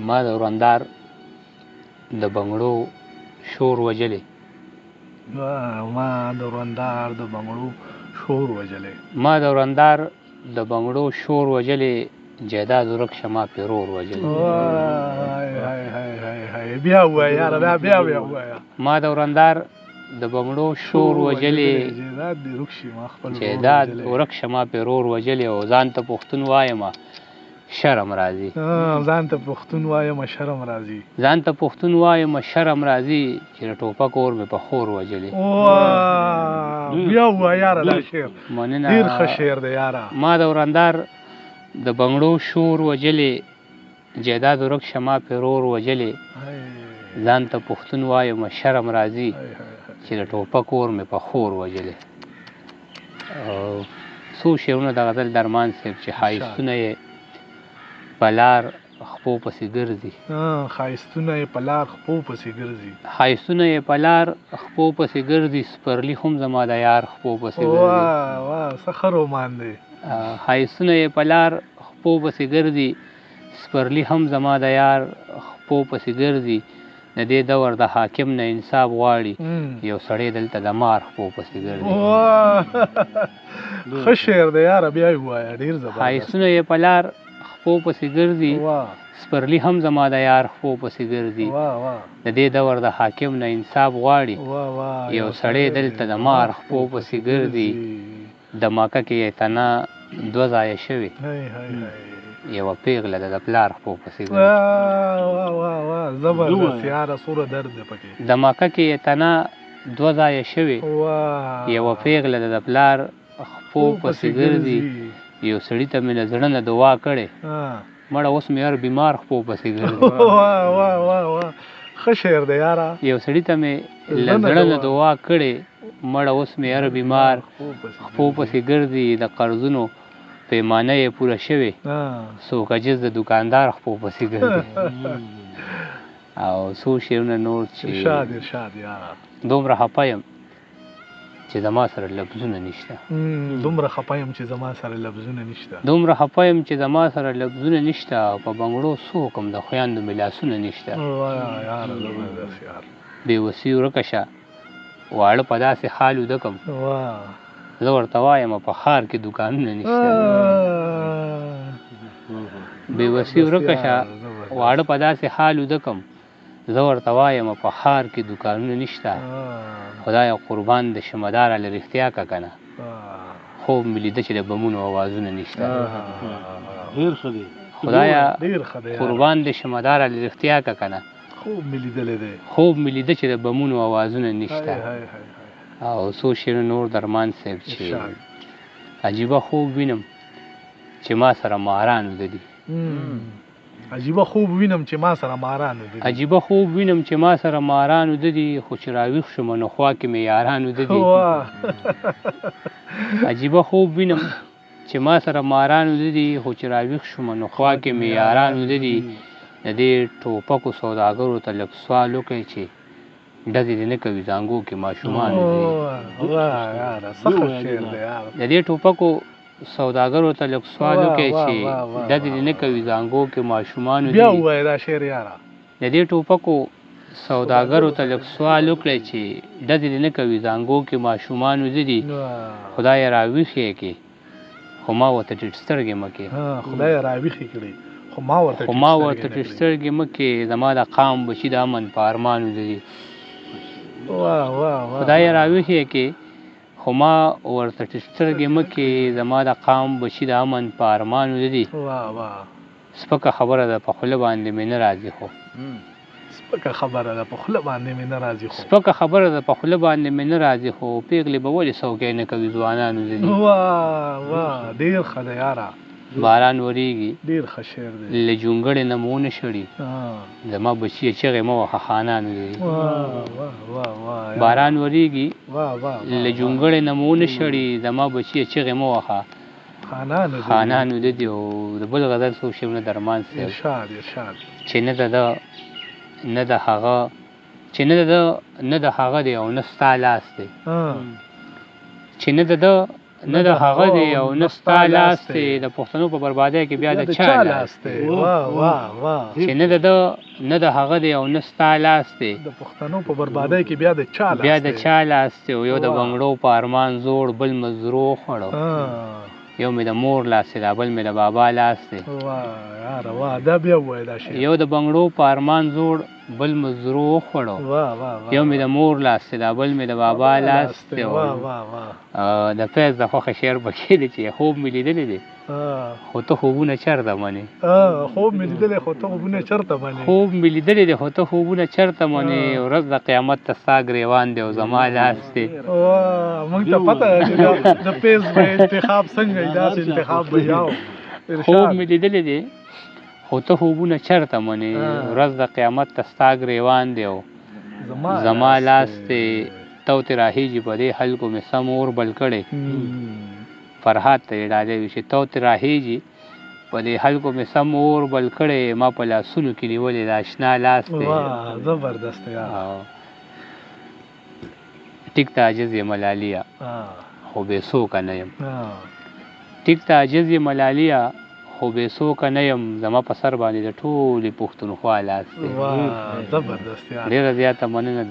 ما د ورندار د بنګړو شور وجلې. ما د ورندار د بنګړو شور وجلې. ما د ورندار د بنګړو شور وجلې، جیداد ورک شما پیرور وجلې. بیا ووایه یاره، بیا ووایه. ما د ورندار د بنګړو شور وجلې، جیداد ورک شما پیرور وجلې. او ځان ته پښتون وایم شرم راځي. ځان ته پښتون وایم شرم راځي. ځان ته پښتون وایم شرم راځي، چې د ټوپک اور مې په خور وجلې. بیا ووایه یاره دا شعر. مننه. ډېر ښه شعر دی یاره. ما د ورندار د بنګړو شور وجلې، جیداد ورک شما پیرور وجلې. ځان ته پښتون وایم شرم راځي، چې د ټوپک اور مې په خور وجلې. څو شعرونه د غزل درمان صاحب چې ښایستونه یې په لار خپو پسې ګرځي. ښایستونه یې په لار خپو پسې ګرځي. ښایستونه یې په لار خپو پسې ګرځي، سپرلي هم زما د یار خپو پسې ګرځي. واه څه ښه رومان دی. ښایستونه یې په لار خپو پسې ګرځي، سپرلي هم زما د یار خپو پسې ګرځي. د دې دور د حاکم نه انصاف غواړي، یو سړی دلته د مار خپو پسې ګرځي. ښه شعر دی یاره، بیا یې ووایه. ډېر زبردست. ښایستونه یې په لار خپو پسې ګرځي، سپرلي هم زما د یار خپو پسې ګرځي. د دې دور د حاکم نه انصاف غواړي، یو سړی دلته د مار خپو پسې ګرځي. د مکه کې یې تنه دوه ځایه شوې، یوه پیغله د پلار خپو پسې ګرځي. زبردست یاره، څومره درد دی پکې. د مکه کې یې تنه دوه ځایه شوې، یوه پیغله د پلار خپو پسې ګرځي. یو سړي ته مې له زړه نه دعا کړې، مړه اوس مې هر بیمار خپو پسې ګرځي. ښه شعر دی یاره. یو سړي ته مې له زړه نه دعا کړې، مړه اوس مې هر بیمار خپو پسې ګرځي. د قرضونو پیمانه یې پوره شوې، څوک عجز د دوکاندار خپو پسې ګرځي. او څو شعرونه نور چې ارشاد یاره. دومره خفه یم چې زما سره لفظونه نشته. دومره خفه یم چې زما سره لفظونه نشته. دومره خفه یم چې زما سره لفظونه نشته. په بنګړو څو حکم د خویندو مې لاسونه نشته. یاره زبردست یار. بې وسي ورکه شه واړه په داسې حال وده کم، زه ورته وایم په ښار کې دوکانونه نشته. بې وسي ورکه شه واړه په داسې حال وده کم، زه ورته وایم په ښار کې دوکانونه نشته. خدایه قربان د شمدار له رښتیا که که نه، خوب مې لیده چې د بمونو اوازونه نشته. خدایه قربان د شمدار له رښتیا که که نه، خوب مې لیده چې د بمونو اوازونه نشته. او څو شعرونه نور درمان صاحب چې عجیبه خوب وینم چې ما سره ماران وده دي. عجیبه خوب وینم چې ما سره ماران وده دي. عجیبه خوب وینم چې ما سره ماران وده دي، خو چې راویښ شوم نو خوا کې مې یاران وده دي. عجیبه خوب وینم چې ما سره ماران وده دي، خو چې راویښ شوم نو خوا کې مې یاران وده دي. د دې ټوپکو سوداګرو ته لږ سوال وکړئ چې ډزې دې نه کوي زانګو کې ماشومان دي. د دې ټوپکو سوداګرو ته لږ سوال وکړئ چې ډزې دې نه کوي زانګو کې ماشومان دي. بیا ووایه دا شعر یاره. د دې ټوپکو سوداګرو ته لږ سوال وکړئ چې ډزې دې نه کوي زانګو کې ماشومان دي. خدای راویښې کې خو ما ورته ټیټ سترګې مه کې. خدای راویښې کړي خو ما ورته ټیټ سترګې مه کې. زما د قام بچي د امن په ارمانو دي. خدای راویښې کې خو ما ورته ټیټ سترګې مه کې. زما د قام بچي د امن په ارمانو دي. سپکه خبره ده په خوله باندې مې نه راځي خو. سپکه خبره ده په خوله باندې مې نه راځي خو. سپکه خبره ده په خوله باندې مې نه راځي خو، پیغلې به ولې څوکۍ نه کوي ځوانانو دي. ډېر ښه دی یاره. باران وریږي ډېر ښه شعر دی. له جونګړې نه مو نه شړي، زما بچیه چغې مه وهه خانانو دي. باران وریږي له جونګړې نه مو نه شړي، زما بچیه چغې مه وهه خانانو دي. او د بل غزل څو شعرونه درمان صاحب چې نه د هغه چې نه د هغه دی او نه ستا لاس دی، چې نه د نه د هغه دی او نه ستا لاس دی د پښتنو په بربادۍ کې بیا د چا لاس دی چې نه د هغه دی او نه ستا لاس دی د پښتنو په بربادۍ کې بیا د چا لاس دی یو د بنګړو په ارمان زوړ بل مزرو خوړو یو مې د مور لاس دی بل مې د بابا لاس دی یو د بنګړو په ارمان زوړ بل مزرو خوړو یو مې د مور لاس دی بل مې د بابا لاس دی د فیض د خوښه شعر پکې دی چې خوب مې لیدلی دی خو ته خوبونه چرته منې خوب مې لیدلی خو ته خوبونه چرته منې خوب مې لیدلی دی خو ته خوبونه چرته منې ورځ د قیامت ته ستا ګریوان دی او زما لاس دی موږ ته پته ده چې د فیض به انتخاب څنګه وي داسې انتخاب به یاو خوب مې لیدلی دی خو ته خوبونه چرته منې ورځ د قیامت ته ستا ګریوان دی او زما لاس دی توتې راهیږي په دې خلکو مې سم اور بل کړی فرحات ته یې ډالۍ وي چې توتې راهیږي په دې خلکو مې سم اور بل کړی ما په لاسونو کې نیولې د اشنا لاس دی زبردست ټیک ته عاجز یم ملاليه خو بې څوکه نه یم ټیک ته عاجز یم ملاليه خو بې څوکه نه یم زما په سر باندې د ټولې پښتونخوا لاس دی زبردست ډېره زیاته مننه